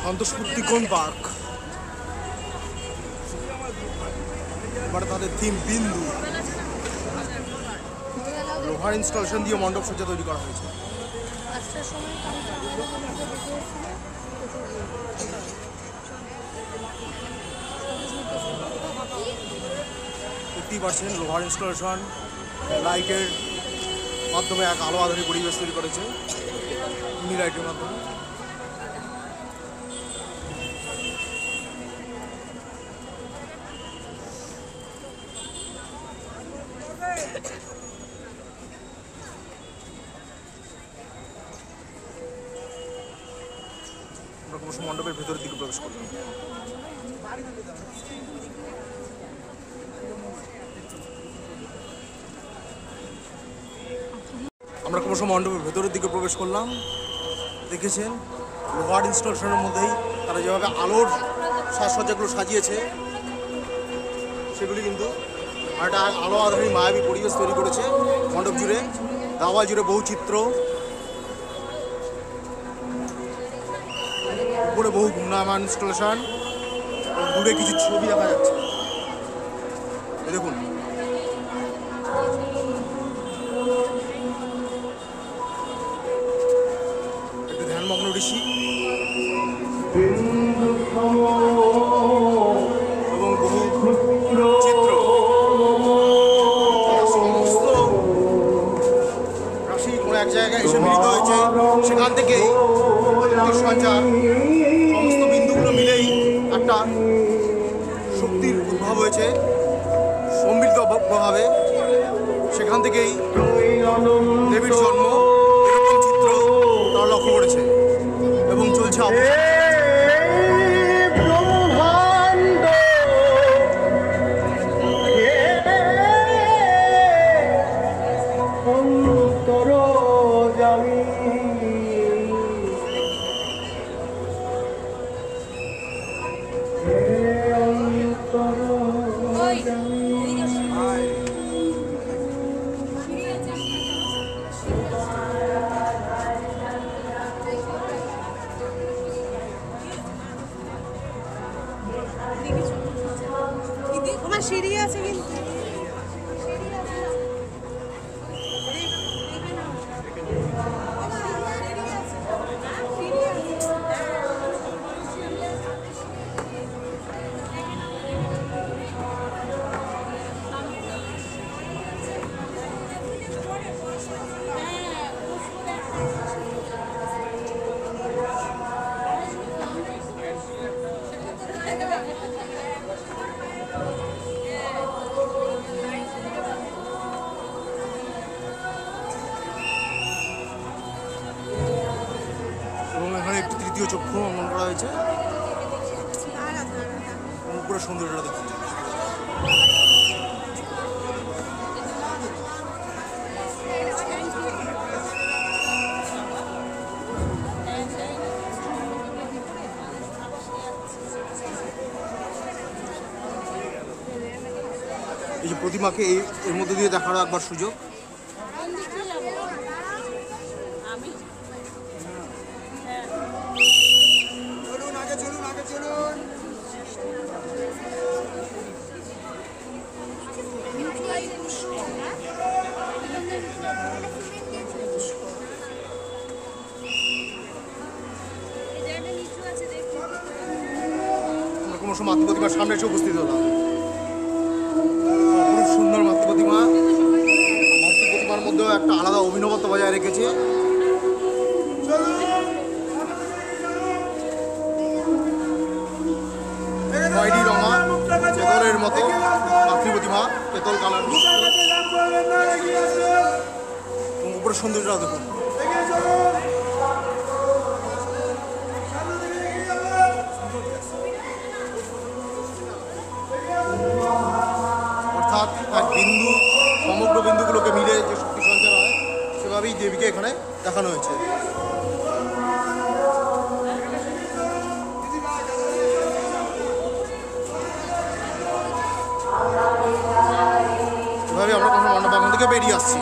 সন্তোষমূর্তি কোন পার্ক, এবার তাদের থিম বিন্দু। লোহার ইনস্টলেশন দিয়ে মণ্ডপ সজ্জা তৈরি করা হয়েছে। দেখতেই পাচ্ছেন লোহার ইনস্টলেশন, লাইটের মাধ্যমে এক আলো আধারী পরিবেশ তৈরি করেছে, মিনি লাইটের মাধ্যমে। আমরা ক্রমশ মণ্ডপের ভেতরের দিকে প্রবেশ করলাম। আমরা ক্রমশ মণ্ডপের ভেতরের দিকে প্রবেশ করলাম। দেখেছেন লোহার ইনস্টলেশনের মধ্যেই তারা যেভাবে আলোর সাজসজ্জাগুলো সাজিয়েছে, সেগুলি কিন্তু একটা আলো আধারী মায়াবী পরিবেশ তৈরি করেছে মণ্ডপ জুড়ে, দেওয়াল জুড়ে বহু চিত্র, উপরে বহু ঘূর্ণায়মান ইনস্টলেশন, দূরে কিছু ছবি দেখা যাচ্ছে। দেখুন একটু ধ্যানমগ্ন ঋষি এবং বহু চিত্র, সমস্ত রাশি কোনো এক জায়গায় এসে মিলিত হয়েছে। সেখান থেকেই সঞ্চার, সমস্ত বিন্দুগুলো মিলেই একটা শক্তির উদ্ভব হয়েছে সম্মিলিত প্রভাবে। সেখান থেকেই দেবীর জন্ম, এরকম চিত্র তারা লক্ষ্য করেছে এবং চলছে সিঁড়ি আছে কিন্তু চক্ষু অঙ্কন করা হয়েছে। উপরে সৌন্দর্যটা দেখুন। এই যে প্রতিমাকে এর মধ্যে দিয়ে দেখারও একবার সুযোগ। ক্রমশ মাতৃ প্রতিমার সামনে এসে উপস্থিত হলাম। খুব সুন্দর মাতৃ প্রতিমা। মাতৃ প্রতিমার মধ্যেও একটা আলাদা অভিনবত্ব বজায় রেখেছে। খয়েরি রঙা পেতলের মতো মাতৃ প্রতিমা, পেতল কালার। উপরে সৌন্দর্যটা দেখুন। অর্থাৎ এক বিন্দু সমগ্র বিন্দুগুলোকে মিলে যে শক্তি সঞ্চার হয়, সেভাবেই দেবীকে এখানে দেখানো হয়েছে। এভাবে আমরা মণ্ডপ থেকে বেরিয়ে আসছি।